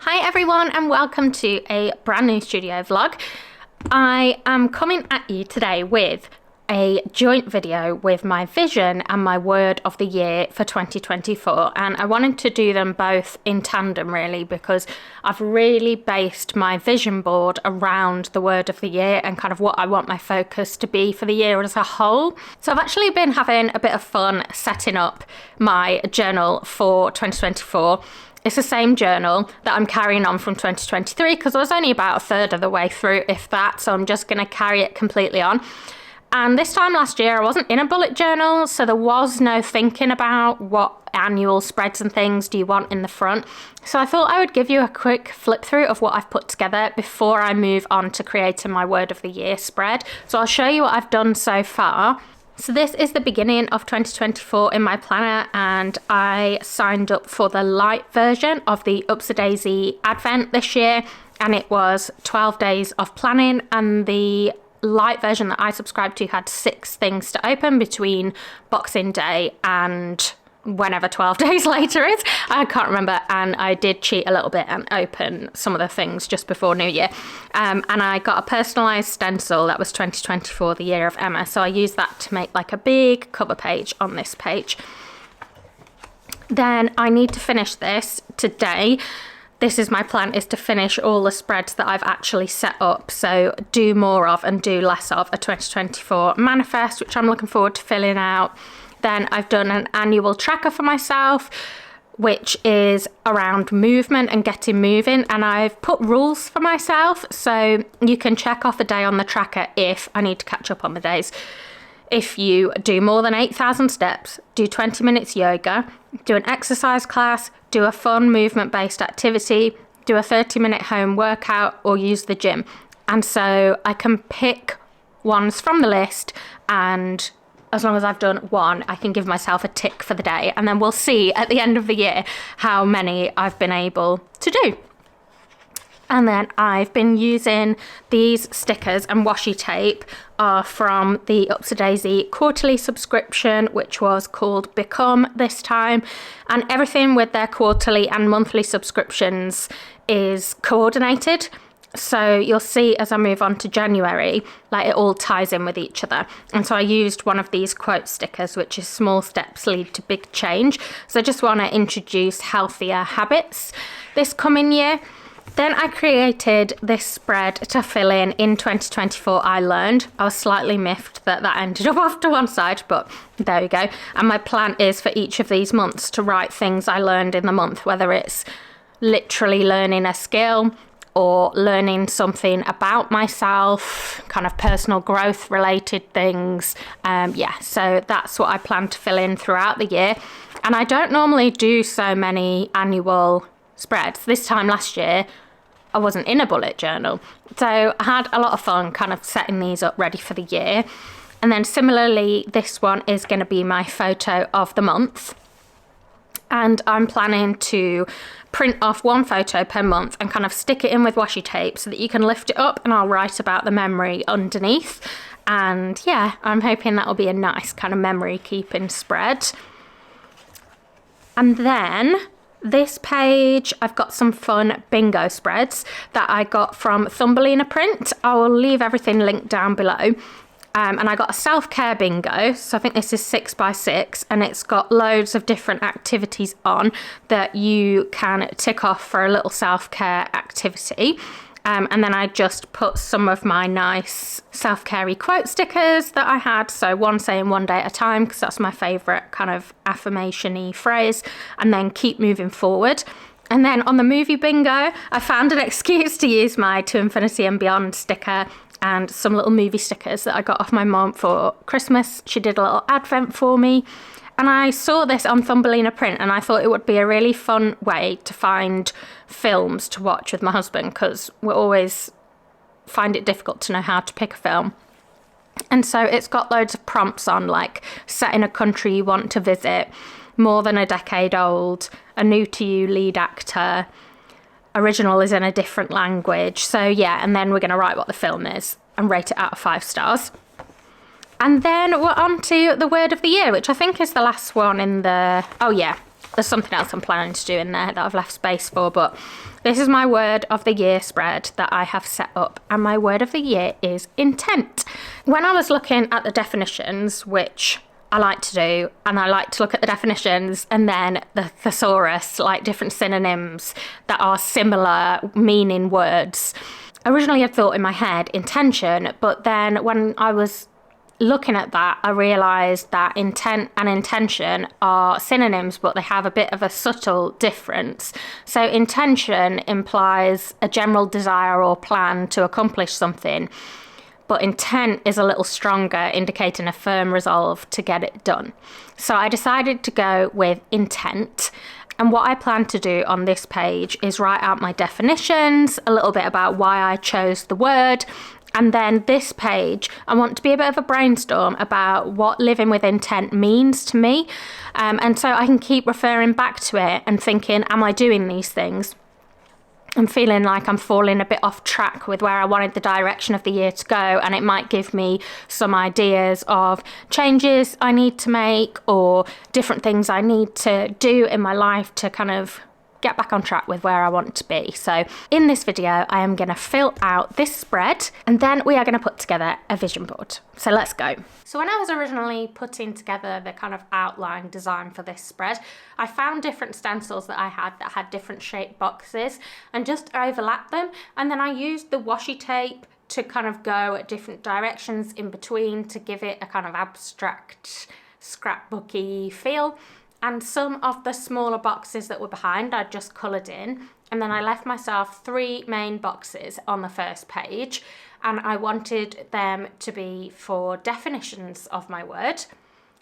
Hi everyone and welcome to a brand new studio vlog. I am coming at you today with a joint video with my vision and my word of the year for 2024, and I wanted to do them both in tandem really because I've really based my vision board around the word of the year and kind of what I want my focus to be for the year as a whole. So I've actually been having a bit of fun setting up my journal for 2024. It's the same journal that I'm carrying on from 2023 because I was only about a third of the way through, if that, so I'm just going to carry it completely on. And this time last year I wasn't in a bullet journal, so there was no thinking about what annual spreads and things do you want in the front. So I thought I would give you a quick flip through of what I've put together before I move on to creating my word of the year spread. So I'll show you what I've done so far. So this is the beginning of 2024 in my planner, and I signed up for the light version of the Ups a Daisy Advent this year, and it was 12 days of planning, and the light version that I subscribed to had 6 things to open between Boxing Day and whenever 12 days later is. I can't remember, and I did cheat a little bit and open some of the things just before New Year. And I got a personalised stencil that was 2024, the year of Emma, so I used that to make like a big cover page on this page. Then I need to finish this today. This is my plan, is to finish all the spreads that I've actually set up. So do more of and do less of a 2024 manifest, which I'm looking forward to filling out. Then I've done an annual tracker for myself, which is around movement and getting moving. And I've put rules for myself, so you can check off a day on the tracker if I need to catch up on the days. If you do more than 8,000 steps, do 20 minutes yoga, do an exercise class, do a fun movement-based activity, do a 30-minute home workout, or use the gym. And so I can pick ones from the list, and as long as I've done one, I can give myself a tick for the day. And then we'll see at the end of the year how many I've been able to do. And then I've been using these stickers, and washi tape are from the Ups a Daisy quarterly subscription, which was called Become this time. And everything with their quarterly and monthly subscriptions is coordinated. So you'll see as I move on to January, like it all ties in with each other. And so I used one of these quote stickers, which is small steps lead to big change. So I just want to introduce healthier habits this coming year. Then I created this spread to fill in 2024 I learned. I was slightly miffed that ended up off to one side, but there we go. And my plan is for each of these months to write things I learned in the month, whether it's literally learning a skill or learning something about myself, kind of personal growth related things. So that's what I plan to fill in throughout the year. And I don't normally do so many annual spreads. This time last year I wasn't in a bullet journal, so I had a lot of fun kind of setting these up ready for the year. And then similarly, this one is going to be my photo of the month, and I'm planning to print off one photo per month and kind of stick it in with washi tape so that you can lift it up, and I'll write about the memory underneath. And yeah, I'm hoping that will be a nice kind of memory keeping spread. And then this page, I've got some fun bingo spreads that I got from Thumbelina Print. I will leave everything linked down below. And I got a self-care bingo, so I think this is 6x6, and it's got loads of different activities on that you can tick off for a little self-care activity. And then I just put some of my nice self-care quote stickers that I had. So one saying one day at a time, because that's my favourite kind of affirmation-y phrase, and then keep moving forward. And then on the movie bingo, I found an excuse to use my To Infinity and Beyond sticker and some little movie stickers that I got off my mum for Christmas. She did a little advent for me. And I saw this on Thumbelina Print, and I thought it would be a really fun way to find films to watch with my husband, because we always find it difficult to know how to pick a film. And so it's got loads of prompts on, like set in a country you want to visit, more than a decade old, a new to you lead actor, original is in a different language. So yeah, and then we're going to write what the film is and rate it out of 5 stars. And then we're on to the word of the year, which I think is the last one in the... Oh yeah, There's something else I'm planning to do in there that I've left space for, but this is my word of the year spread that I have set up, and my word of the year is intent. When I was looking at the definitions, which I like to do, and I like to look at the definitions and then the thesaurus, like different synonyms that are similar meaning words. Originally I thought in my head intention, but then when I was looking at that, I realised that intent and intention are synonyms, but they have a bit of a subtle difference. So intention implies a general desire or plan to accomplish something, but intent is a little stronger, indicating a firm resolve to get it done. So I decided to go with intent. And what I plan to do on this page is write out my definitions, a little bit about why I chose the word. And then this page, I want to be a bit of a brainstorm about what living with intent means to me. And so I can keep referring back to it and thinking, am I doing these things? I'm feeling like I'm falling a bit off track with where I wanted the direction of the year to go, and it might give me some ideas of changes I need to make or different things I need to do in my life to kind of get back on track with where I want to be. So in this video, I am going to fill out this spread, and then we are going to put together a vision board. So let's go. So when I was originally putting together the kind of outline design for this spread, I found different stencils that I had that had different shaped boxes and just overlapped them. And then I used the washi tape to kind of go at different directions in between to give it a kind of abstract, scrapbooky feel. And some of the smaller boxes that were behind, I just coloured in. And then I left myself 3 main boxes on the first page. And I wanted them to be for definitions of my word,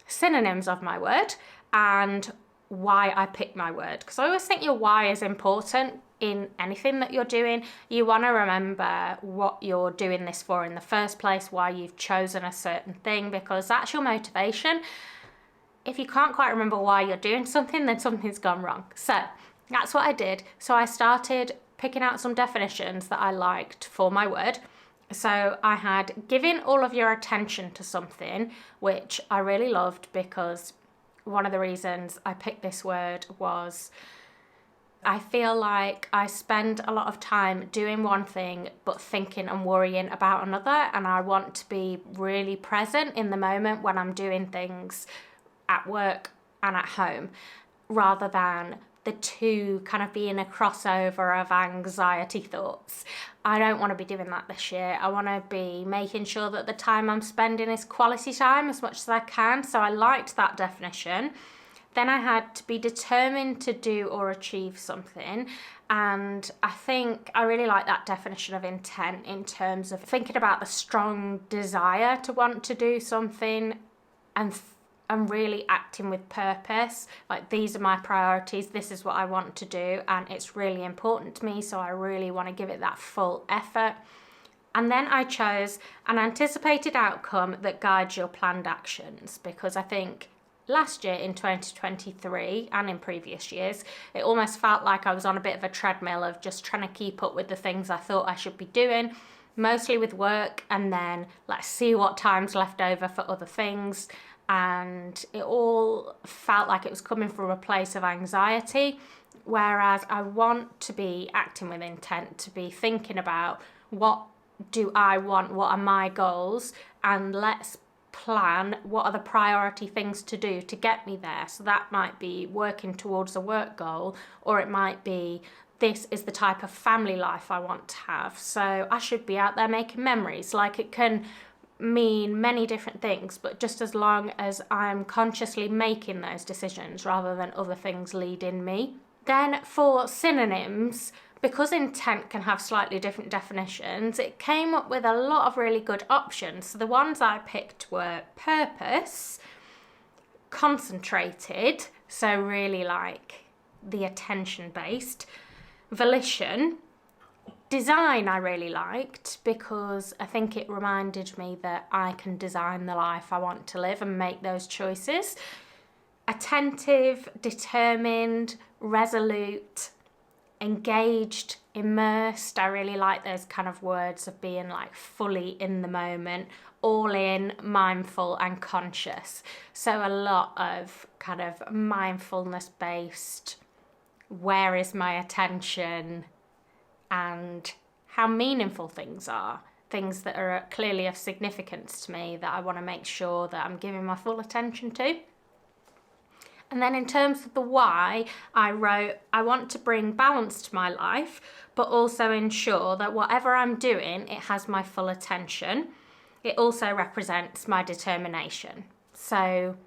synonyms of my word, and why I picked my word. Because I always think your why is important in anything that you're doing. You want to remember what you're doing this for in the first place, why you've chosen a certain thing, because that's your motivation. If you can't quite remember why you're doing something, then something's gone wrong. So that's what I did. So I started picking out some definitions that I liked for my word. So I had given all of your attention to something, which I really loved, because one of the reasons I picked this word was I feel like I spend a lot of time doing one thing but thinking and worrying about another, and I want to be really present in the moment when I'm doing things at work and at home, rather than the two kind of being a crossover of anxiety thoughts. I don't want to be doing that this year. I want to be making sure that the time I'm spending is quality time as much as I can. So I liked that definition. Then I had to be determined to do or achieve something. And I think I really like that definition of intent in terms of thinking about the strong desire to want to do something and really acting with purpose. Like, these are my priorities, this is what I want to do, and it's really important to me, so I really want to give it that full effort. And then I chose an anticipated outcome that guides your planned actions, because I think last year in 2023 and in previous years, it almost felt like I was on a bit of a treadmill of just trying to keep up with the things I thought I should be doing, mostly with work, and then let's see what time's left over for other things. And it all felt like it was coming from a place of anxiety, whereas I want to be acting with intent, to be thinking about what do I want, what are my goals, and let's plan what are the priority things to do to get me there. So that might be working towards a work goal, or it might be this is the type of family life I want to have. So I should be out there making memories. Like, it can mean many different things, but just as long as I'm consciously making those decisions rather than other things leading me. Then for synonyms, because intent can have slightly different definitions, it came up with a lot of really good options. So the ones I picked were purpose, concentrated, so really like the attention based, volition, design I really liked, because I think it reminded me that I can design the life I want to live and make those choices. Attentive, determined, resolute, engaged, immersed. I really like those kind of words of being like fully in the moment, all in, mindful and conscious. So a lot of kind of mindfulness based, where is my attention, and how meaningful things are. Things that are clearly of significance to me that I want to make sure that I'm giving my full attention to. And then in terms of the why, I wrote, I want to bring balance to my life, but also ensure that whatever I'm doing, it has my full attention. It also represents my determination. So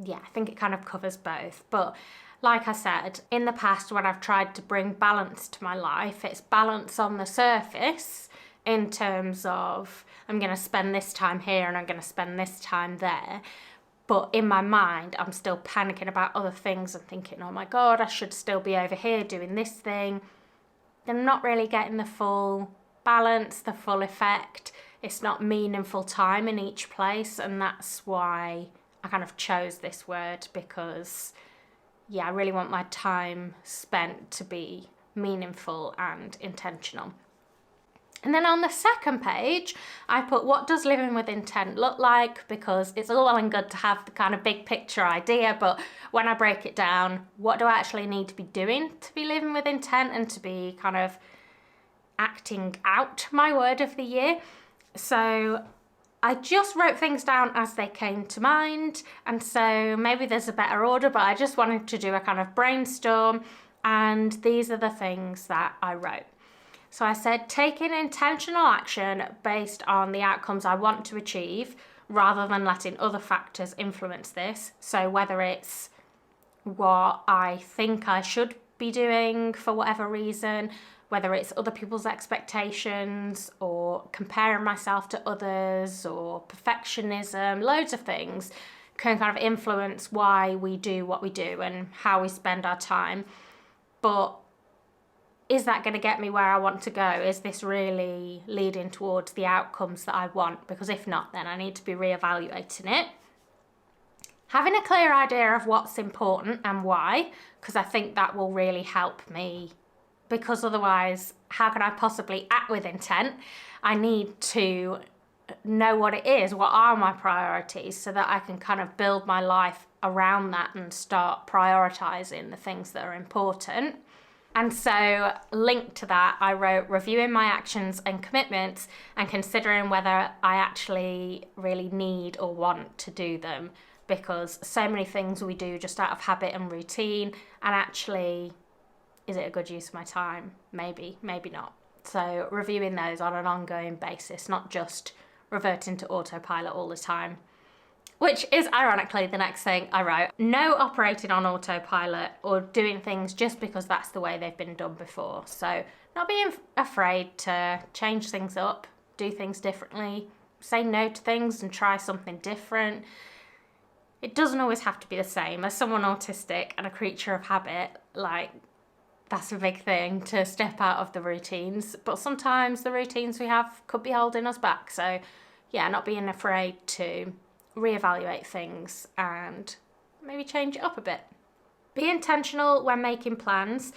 yeah, I think it kind of covers both. But like I said, in the past when I've tried to bring balance to my life, it's balance on the surface in terms of I'm going to spend this time here and I'm going to spend this time there. But in my mind, I'm still panicking about other things and thinking, oh my God, I should still be over here doing this thing. I'm not really getting the full balance, the full effect. It's not meaningful time in each place. And that's why I kind of chose this word, because yeah, I really want my time spent to be meaningful and intentional. And then on the second page, I put, what does living with intent look like? Because it's all well and good to have the kind of big picture idea, but when I break it down, what do I actually need to be doing to be living with intent and to be kind of acting out my word of the year? So I just wrote things down as they came to mind. And so maybe there's a better order, but I just wanted to do a kind of brainstorm. And these are the things that I wrote. So I said, taking intentional action based on the outcomes I want to achieve, rather than letting other factors influence this. So whether it's what I think I should be doing for whatever reason, whether it's other people's expectations or comparing myself to others or perfectionism, loads of things can kind of influence why we do what we do and how we spend our time. But is that going to get me where I want to go? Is this really leading towards the outcomes that I want? Because if not, then I need to be reevaluating it. Having a clear idea of what's important and why, because I think that will really help me. Because otherwise, how can I possibly act with intent? I need to know what it is, what are my priorities, so that I can kind of build my life around that and start prioritizing the things that are important. And so linked to that, I wrote reviewing my actions and commitments and considering whether I actually really need or want to do them, because so many things we do just out of habit and routine, and actually, is it a good use of my time? Maybe, maybe not. So reviewing those on an ongoing basis, not just reverting to autopilot all the time. Which is ironically the next thing I wrote. No operating on autopilot or doing things just because that's the way they've been done before. So not being afraid to change things up, do things differently, say no to things and try something different. It doesn't always have to be the same. As someone autistic and a creature of habit, like, that's a big thing, to step out of the routines. But sometimes the routines we have could be holding us back. So yeah, not being afraid to reevaluate things and maybe change it up a bit. Be intentional when making plans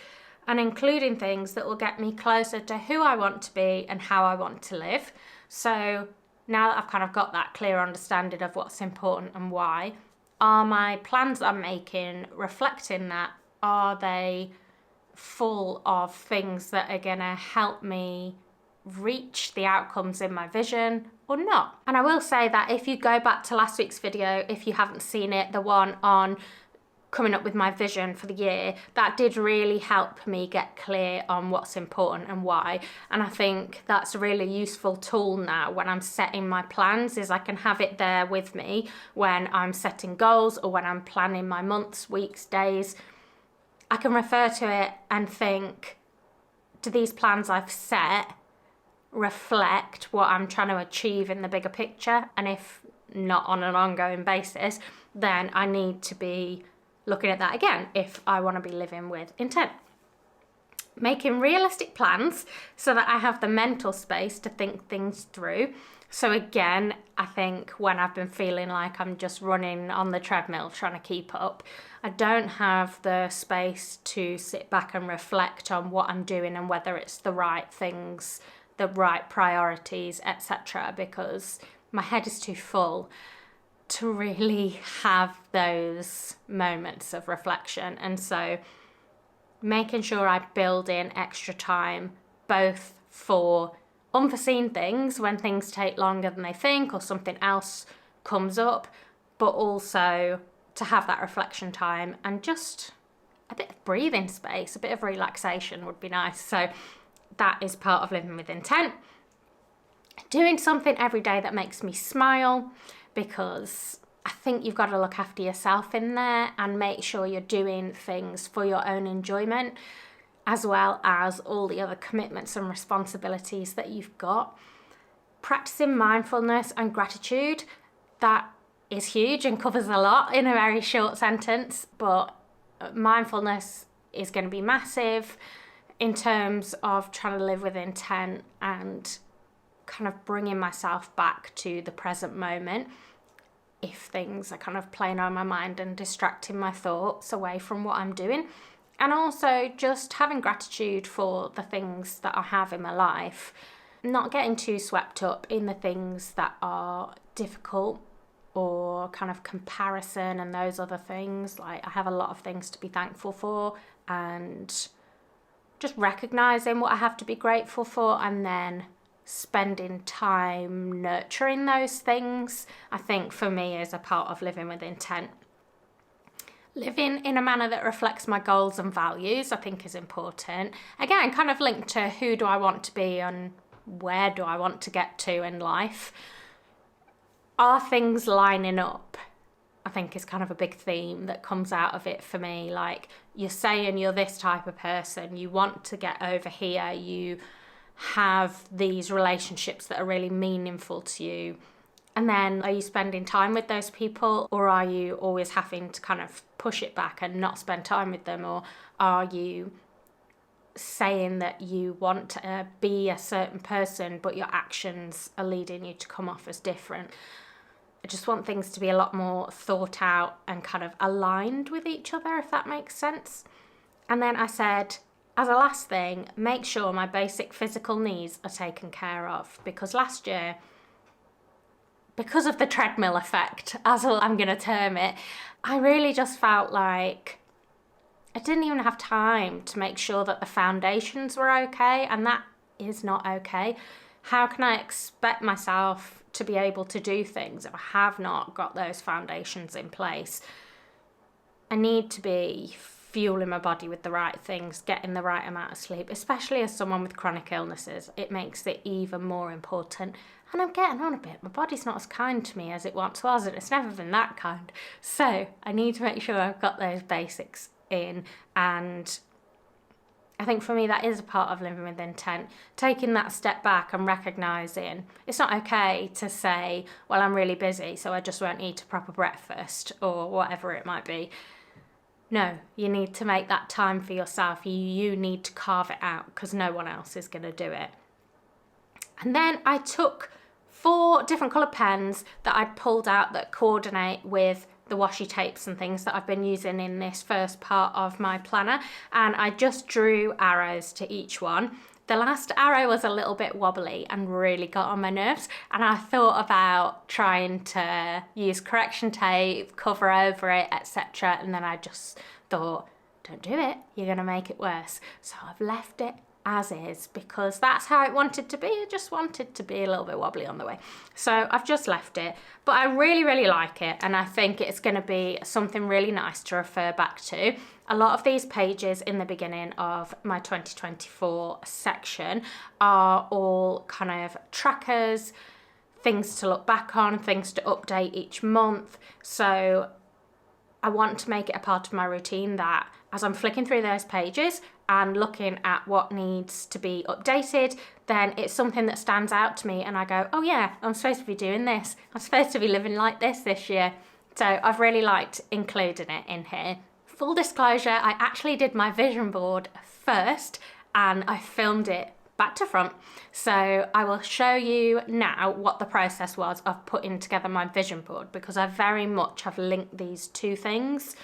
and including things that will get me closer to who I want to be and how I want to live. So now that I've kind of got that clear understanding of what's important and why, are my plans I'm making reflecting that? Are they full of things that are going to help me reach the outcomes in my vision or not? And I will say that if you go back to last week's video, if you haven't seen it, the one on coming up with my vision for the year, that did really help me get clear on what's important and why. And I think that's a really useful tool now when I'm setting my plans, is I can have it there with me when I'm setting goals or when I'm planning my months, weeks, days. I can refer to it and think, do these plans I've set reflect what I'm trying to achieve in the bigger picture? And if not on an ongoing basis, then I need to be looking at that again if I want to be living with intent. Making realistic plans so that I have the mental space to think things through. So again, I think when I've been feeling like I'm just running on the treadmill trying to keep up, I don't have the space to sit back and reflect on what I'm doing and whether it's the right things, the right priorities, etc., because my head is too full to really have those moments of reflection. And so making sure I build in extra time, both for unforeseen things when things take longer than they think or something else comes up, but also to have that reflection time and just a bit of breathing space, a bit of relaxation would be nice. So that is part of living with intent. Doing something every day that makes me smile, because I think you've got to look after yourself in there and make sure you're doing things for your own enjoyment, as well as all the other commitments and responsibilities that you've got. Practicing mindfulness and gratitude, that is huge and covers a lot in a very short sentence, but mindfulness is going to be massive in terms of trying to live with intent and kind of bringing myself back to the present moment if things are kind of playing on my mind and distracting my thoughts away from what I'm doing. And also just having gratitude for the things that I have in my life, not getting too swept up in the things that are difficult or kind of comparison and those other things. Like, I have a lot of things to be thankful for, and just recognizing what I have to be grateful for and then spending time nurturing those things, I think for me is a part of living with intent. Living in a manner that reflects my goals and values, I think, is important. Again, kind of linked to who do I want to be and where do I want to get to in life. Are things lining up? I think is kind of a big theme that comes out of it for me. Like, you're saying you're this type of person, you want to get over here, you have these relationships that are really meaningful to you. And then are you spending time with those people, or are you always having to kind of push it back and not spend time with them? Or are you saying that you want to be a certain person, but your actions are leading you to come off as different? I just want things to be a lot more thought out and kind of aligned with each other, if that makes sense. And then I said, as a last thing, make sure my basic physical needs are taken care of, because last year, because of the treadmill effect, as I'm going to term it, I really just felt like I didn't even have time to make sure that the foundations were okay, and that is not okay. How can I expect myself to be able to do things if I have not got those foundations in place? I need to be fueling my body with the right things, getting the right amount of sleep, especially as someone with chronic illnesses. It makes it even more important. And I'm getting on a bit. My body's not as kind to me as it once was, and it's never been that kind. So I need to make sure I've got those basics in. And I think for me that is a part of living with intent, taking that step back and recognising it's not okay to say, well, I'm really busy, so I just won't eat a proper breakfast or whatever it might be. No, you need to make that time for yourself. You need to carve it out, because no one else is going to do it. And then I took 4 different coloured pens that I'd pulled out that coordinate with the washi tapes and things that I've been using in this first part of my planner, and I just drew arrows to each one. The last arrow was a little bit wobbly and really got on my nerves, and I thought about trying to use correction tape, cover over it, etc. And then I just thought, don't do it, you're going to make it worse. So I've left it as is, because that's how it wanted to be. I just wanted to be a little bit wobbly on the way. So I've just left it, but I really, really like it, and I think it's going to be something really nice to refer back to. A lot of these pages in the beginning of my 2024 section are all kind of trackers, things to look back on, things to update each month. So I want to make it a part of my routine that as I'm flicking through those pages and looking at what needs to be updated, then it's something that stands out to me and I go, oh yeah, I'm supposed to be doing this. I'm supposed to be living like this year. So I've really liked including it in here. Full disclosure, I actually did my vision board first and I filmed it back to front. So I will show you now what the process was of putting together my vision board, because I very much have linked these two things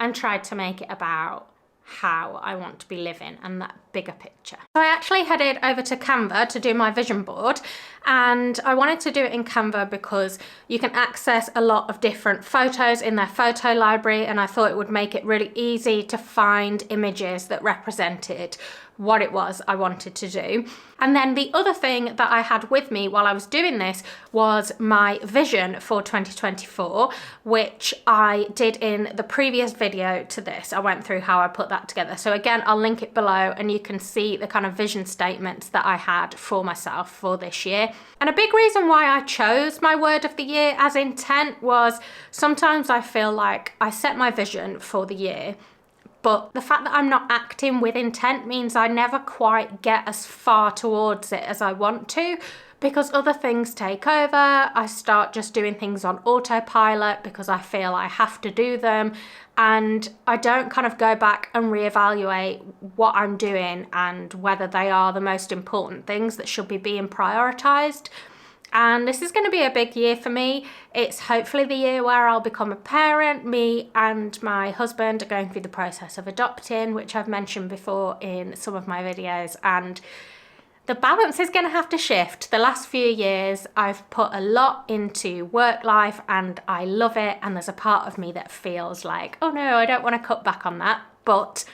and tried to make it about how I want to be living and that bigger picture. So I actually headed over to Canva to do my vision board, and I wanted to do it in Canva because you can access a lot of different photos in their photo library, and I thought it would make it really easy to find images that represented what it was I wanted to do. And then the other thing that I had with me while I was doing this was my vision for 2024, which I did in the previous video to this. I went through how I put that together. So again, I'll link it below and you can see the kind of vision statements that I had for myself for this year. And a big reason why I chose my word of the year as intent was sometimes I feel like I set my vision for the year, but the fact that I'm not acting with intent means I never quite get as far towards it as I want to, because other things take over. I start just doing things on autopilot because I feel I have to do them, and I don't kind of go back and reevaluate what I'm doing and whether they are the most important things that should be being prioritized. And this is going to be a big year for me. It's hopefully the year where I'll become a parent. Me and my husband are going through the process of adopting, which I've mentioned before in some of my videos, and the balance is going to have to shift. The last few years I've put a lot into work life and I love it, and there's a part of me that feels like, oh no, I don't want to cut back on that, but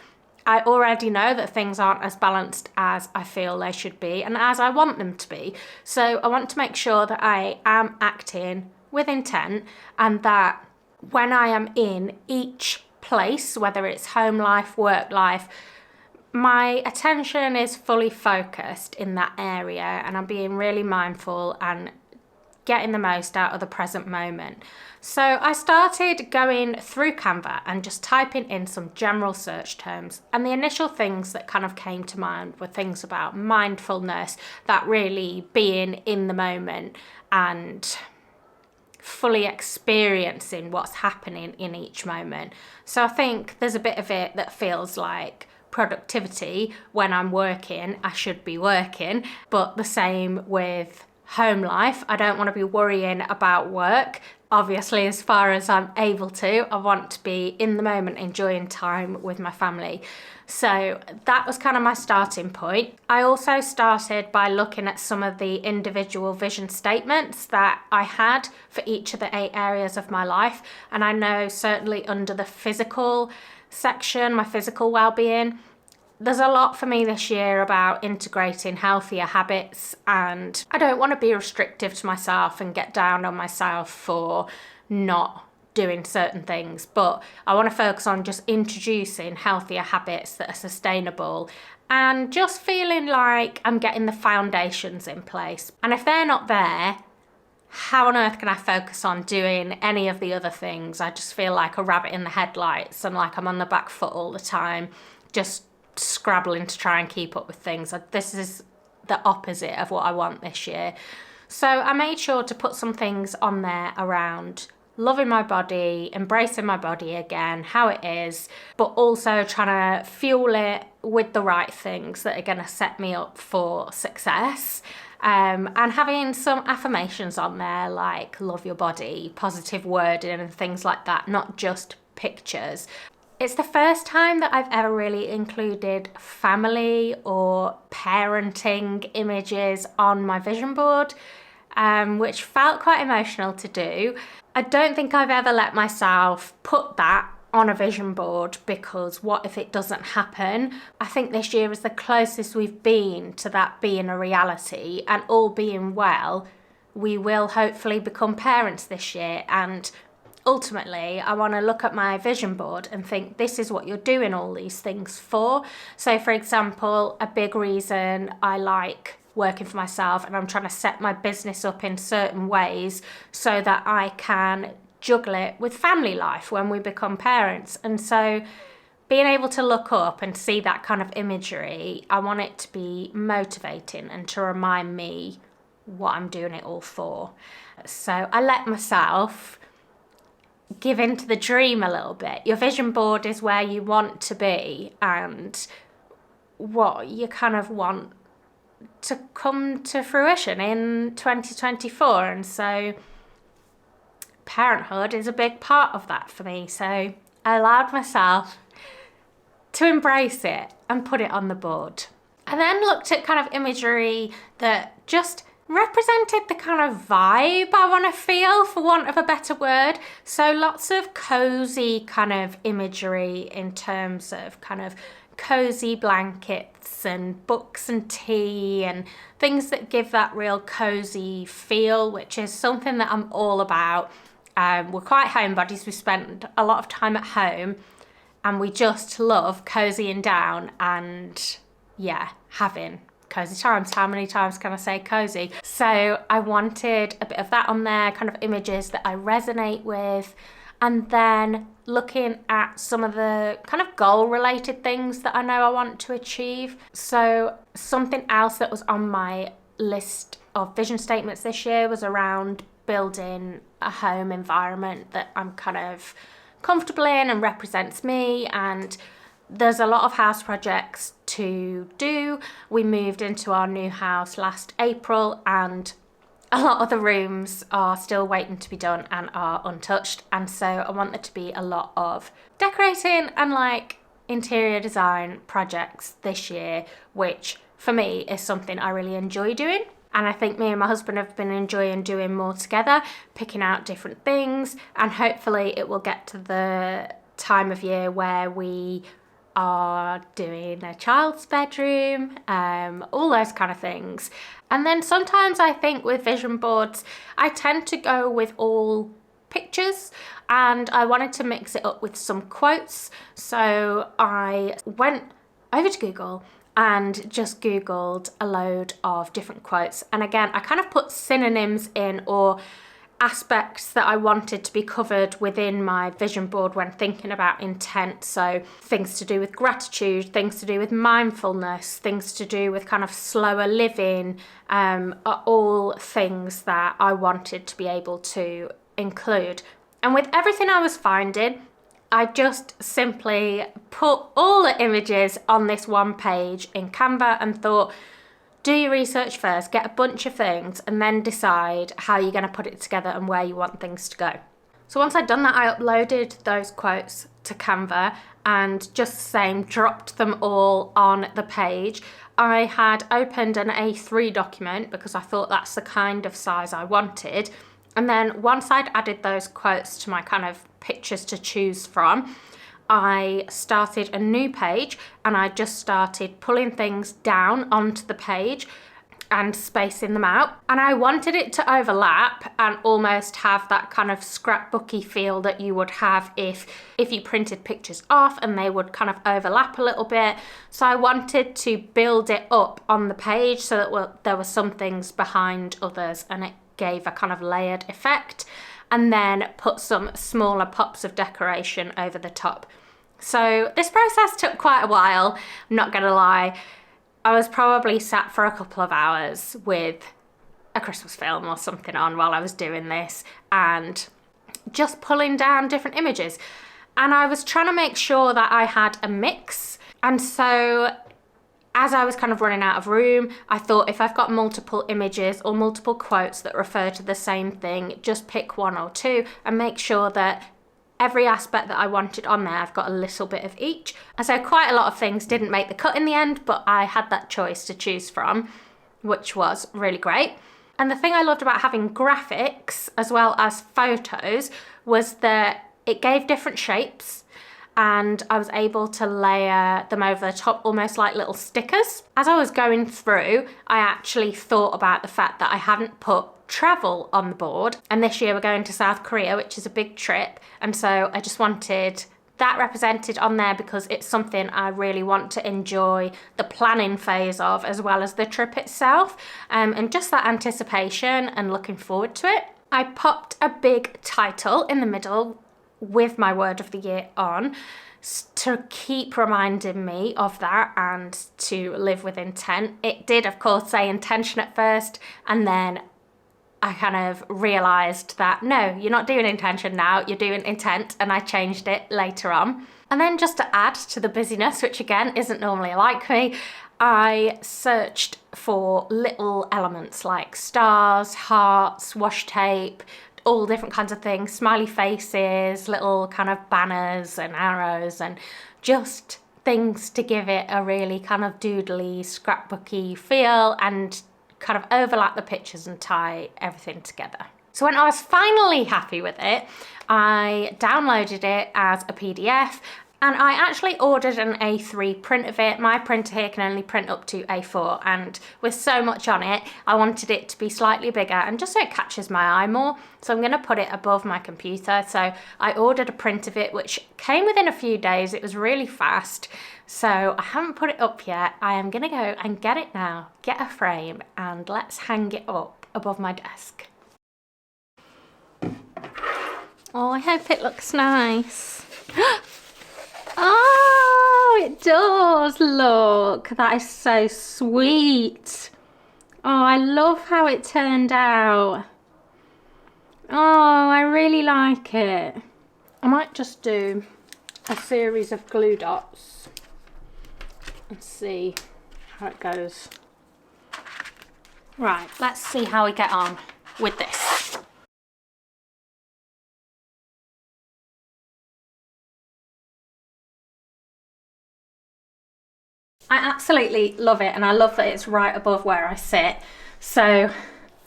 I already know that things aren't as balanced as I feel they should be and as I want them to be. So I want to make sure that I am acting with intent, and that when I am in each place, whether it's home life, work life, my attention is fully focused in that area and I'm being really mindful and getting the most out of the present moment. So I started going through Canva and just typing in some general search terms, and the initial things that kind of came to mind were things about mindfulness, that really being in the moment and fully experiencing what's happening in each moment. So I think there's a bit of it that feels like productivity. When I'm working, I should be working, but the same with home life. I don't want to be worrying about work. Obviously, as far as I'm able to, I want to be in the moment, enjoying time with my family. So that was kind of my starting point. I also started by looking at some of the individual vision statements that I had for each of the 8 areas of my life. And I know certainly under the physical section, my physical well-being, there's a lot for me this year about integrating healthier habits, and I don't want to be restrictive to myself and get down on myself for not doing certain things, but I want to focus on just introducing healthier habits that are sustainable and just feeling like I'm getting the foundations in place. And if they're not there, how on earth can I focus on doing any of the other things? I just feel like a rabbit in the headlights and like I'm on the back foot all the time, just scrabbling to try and keep up with things. This is the opposite of what I want this year. So I made sure to put some things on there around loving my body, embracing my body again, how it is, but also trying to fuel it with the right things that are going to set me up for success. And having some affirmations on there like love your body, positive wording and things like that, not just pictures. It's the first time that I've ever really included family or parenting images on my vision board, which felt quite emotional to do. I don't think I've ever let myself put that on a vision board because what if it doesn't happen? I think this year is the closest we've been to that being a reality, and all being well, we will hopefully become parents this year. And ultimately, I want to look at my vision board and think this is what you're doing all these things for. So for example, a big reason I like working for myself and I'm trying to set my business up in certain ways so that I can juggle it with family life when we become parents. And so being able to look up and see that kind of imagery, I want it to be motivating and to remind me what I'm doing it all for. So I let myself give into the dream a little bit. Your vision board is where you want to be and what you kind of want to come to fruition in 2024. And so parenthood is a big part of that for me. So I allowed myself to embrace it and put it on the board. I then looked at kind of imagery that just represented the kind of vibe I want to feel, for want of a better word. So lots of cozy kind of imagery in terms of kind of cozy blankets and books and tea and things that give that real cozy feel, which is something that I'm all about. We're quite homebodies. We spend a lot of time at home and we just love cozying down and having cozy times. How many times can I say cozy? So I wanted a bit of that on there, kind of images that I resonate with, and then looking at some of the kind of goal related things that I know I want to achieve. So something else that was on my list of vision statements this year was around building a home environment that I'm kind of comfortable in and represents me. And there's a lot of house projects to do. We moved into our new house last April and a lot of the rooms are still waiting to be done and are untouched. And so I want there to be a lot of decorating and like interior design projects this year, which for me is something I really enjoy doing. And I think me and my husband have been enjoying doing more together, picking out different things, and hopefully it will get to the time of year where we are doing a child's bedroom, all those kind of things. And then sometimes I think with vision boards, I tend to go with all pictures, and I wanted to mix it up with some quotes. So I went over to Google and just Googled a load of different quotes. And again, I kind of put synonyms in, or aspects that I wanted to be covered within my vision board when thinking about intent. So things to do with gratitude, things to do with mindfulness, things to do with kind of slower living, are all things that I wanted to be able to include. And with everything I was finding, I just simply put all the images on this one page in Canva and thought, do your research first, get a bunch of things, and then decide how you're going to put it together and where you want things to go. So once I'd done that, I uploaded those quotes to Canva and just the same, dropped them all on the page. I had opened an A3 document because I thought that's the kind of size I wanted. And then once I'd added those quotes to my kind of pictures to choose from, I started a new page and I just started pulling things down onto the page and spacing them out. And I wanted it to overlap and almost have that kind of scrapbooky feel that you would have if you printed pictures off, and they would kind of overlap a little bit. So I wanted to build it up on the page so that there were some things behind others, and it gave a kind of layered effect, and then put some smaller pops of decoration over the top. So this process took quite a while, I'm not gonna lie. I was probably sat for a couple of hours with a Christmas film or something on while I was doing this and just pulling down different images. And I was trying to make sure that I had a mix. And so as I was kind of running out of room, I thought if I've got multiple images or multiple quotes that refer to the same thing, just pick one or two and make sure that every aspect that I wanted on there, I've got a little bit of each. And so quite a lot of things didn't make the cut in the end, but I had that choice to choose from, which was really great. And the thing I loved about having graphics as well as photos was that it gave different shapes, and I was able to layer them over the top almost like little stickers. As I was going through, I actually thought about the fact that I hadn't put travel on the board, and this year we're going to South Korea, which is a big trip, and so I just wanted that represented on there because it's something I really want to enjoy the planning phase of, as well as the trip itself, and just that anticipation and looking forward to it. I popped a big title in the middle with my word of the year on to keep reminding me of that and to live with intent. It did, of course, say intention at first, and then I kind of realised that no, you're not doing intention now, you're doing intent, and I changed it later on. And then just to add to the busyness, which again isn't normally like me, I searched for little elements like stars, hearts, washi tape, all different kinds of things, smiley faces, little kind of banners and arrows, and just things to give it a really kind of doodly, scrapbooky feel and kind of overlap the pictures and tie everything together. So when I was finally happy with it, I downloaded it as a PDF, and I actually ordered an A3 print of it. My printer here can only print up to A4, and with so much on it, I wanted it to be slightly bigger and just so it catches my eye more. So I'm going to put it above my computer. So I ordered a print of it, which came within a few days. It was really fast. So I haven't put it up yet. I am going to go and get it now, get a frame, and let's hang it up above my desk. Oh, I hope it looks nice. Oh, it does look. That is so sweet. Oh, I love how it turned out. Oh, I really like it. I might just do a series of glue dots and see how it goes. Right, let's see how we get on with this. I absolutely love it, and I love that it's right above where I sit. So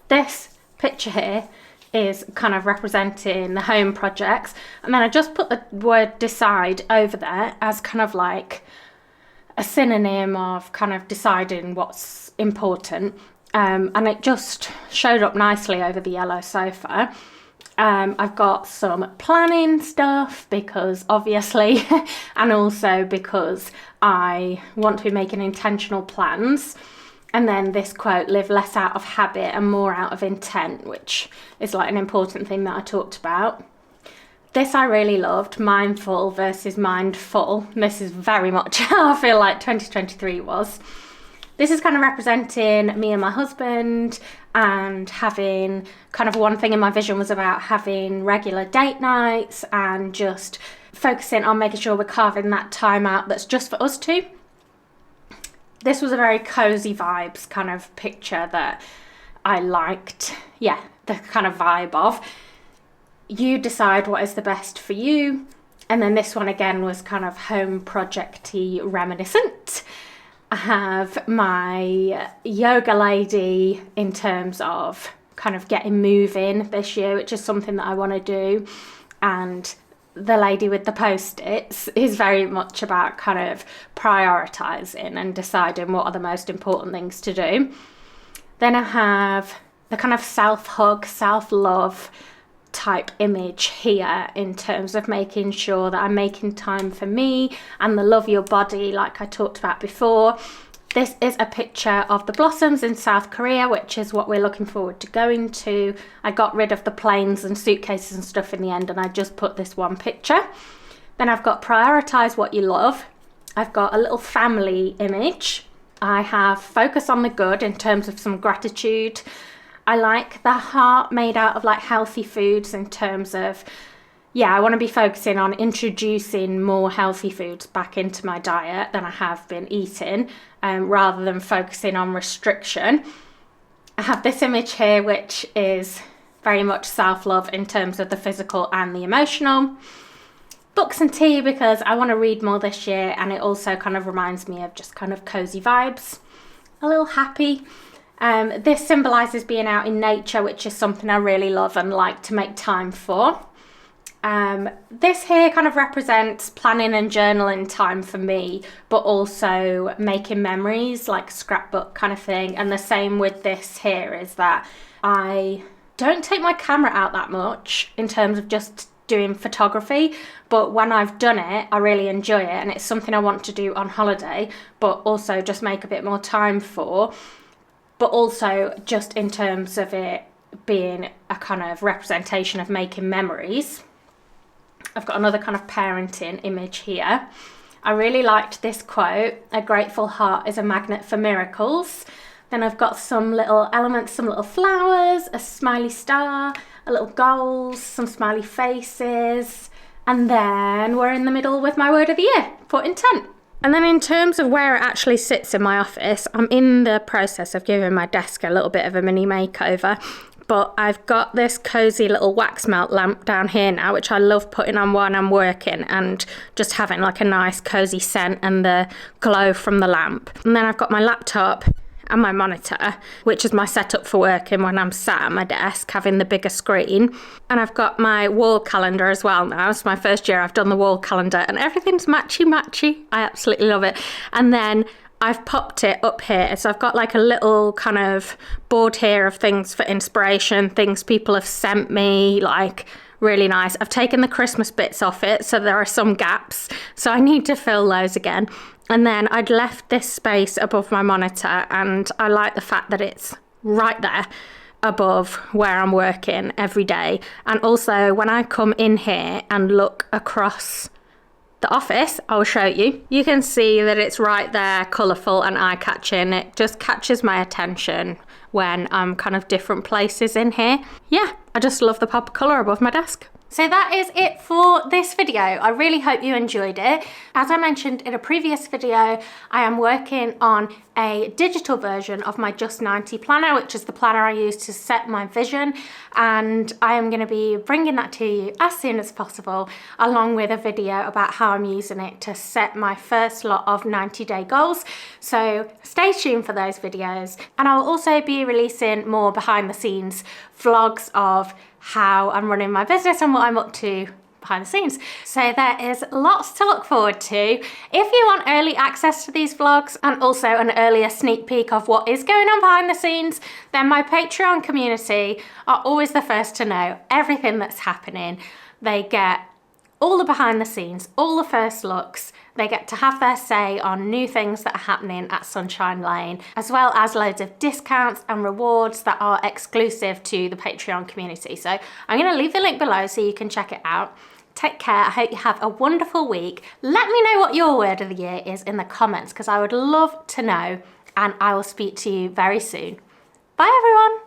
this picture here is kind of representing the home projects, and then I just put the word decide over there as kind of like a synonym of kind of deciding what's important, and it just showed up nicely over the yellow sofa. I've got some planning stuff because obviously, and also because I want to be making intentional plans. And then this quote, live less out of habit and more out of intent, which is like an important thing that I talked about. This I really loved, mindful versus mindful. This is very much how I feel like 2023 was. This is kind of representing me and my husband, and having kind of one thing in my vision was about having regular date nights and just focusing on making sure we're carving that time out that's just for us two. This was a very cozy vibes kind of picture that I liked. Yeah, the kind of vibe of you decide what is the best for you. And then this one again was kind of home project-y reminiscent. I have my yoga lady in terms of kind of getting moving this year, which is something that I want to do. And the lady with the post-its is very much about kind of prioritising and deciding what are the most important things to do. Then I have the kind of self-hug, self-love type image here in terms of making sure that I'm making time for me and the love your body like I talked about before. This is a picture of the blossoms in South Korea, which is what we're looking forward to going to. I got rid of the planes and suitcases and stuff in the end, and I just put this one picture. Then I've got prioritize what you love. I've got a little family image. I have focus on the good in terms of some gratitude. I like the heart made out of like healthy foods in terms of, yeah, I want to be focusing on introducing more healthy foods back into my diet than I have been eating, rather than focusing on restriction. I have this image here, which is very much self-love in terms of the physical and the emotional. Books and tea, because I want to read more this year, and it also kind of reminds me of just kind of cozy vibes. A little happy. This symbolises being out in nature, which is something I really love and like to make time for. This here kind of represents planning and journaling time for me, but also making memories, like scrapbook kind of thing. And the same with this here is that I don't take my camera out that much in terms of just doing photography, but when I've done it, I really enjoy it, and it's something I want to do on holiday, but also just make a bit more time for. But also just in terms of it being a kind of representation of making memories. I've got another kind of parenting image here. I really liked this quote, a grateful heart is a magnet for miracles. Then I've got some little elements, some little flowers, a smiley star, a little goals, some smiley faces. And then we're in the middle with my word of the year, for intent. And then in terms of where it actually sits in my office, I'm in the process of giving my desk a little bit of a mini makeover. But I've got this cozy little wax melt lamp down here now, which I love putting on when I'm working and just having like a nice cozy scent and the glow from the lamp. And then I've got my laptop and my monitor, which is my setup for working when I'm sat at my desk having the bigger screen. And I've got my wall calendar as well now. It's my first year I've done the wall calendar and everything's matchy. I absolutely love it. And then I've popped it up here. So I've got like a little kind of board here of things for inspiration, things people have sent me, like really nice. I've taken the Christmas bits off it, so there are some gaps. So I need to fill those again. And then I'd left this space above my monitor, and I like the fact that it's right there above where I'm working every day. And also when I come in here and look across the office, I'll show you. You can see that it's right there, colourful and eye-catching. It just catches my attention when I'm kind of different places in here. Yeah, I just love the pop of colour above my desk. So that is it for this video. I really hope you enjoyed it. As I mentioned in a previous video, I am working on a digital version of my Just 90 planner, which is the planner I use to set my vision. And I am going to be bringing that to you as soon as possible, along with a video about how I'm using it to set my first lot of 90-day goals. So stay tuned for those videos. And I'll also be releasing more behind the scenes vlogs of how I'm running my business and what I'm up to behind the scenes. So there is lots to look forward to. If you want early access to these vlogs and also an earlier sneak peek of what is going on behind the scenes, then my Patreon community are always the first to know everything that's happening. They get all the behind the scenes, all the first looks. They get to have their say on new things that are happening at Sunshine Lane, as well as loads of discounts and rewards that are exclusive to the Patreon community. So I'm going to leave the link below so you can check it out. Take care. I hope you have a wonderful week. Let me know what your word of the year is in the comments, because I would love to know, and I will speak to you very soon. Bye everyone.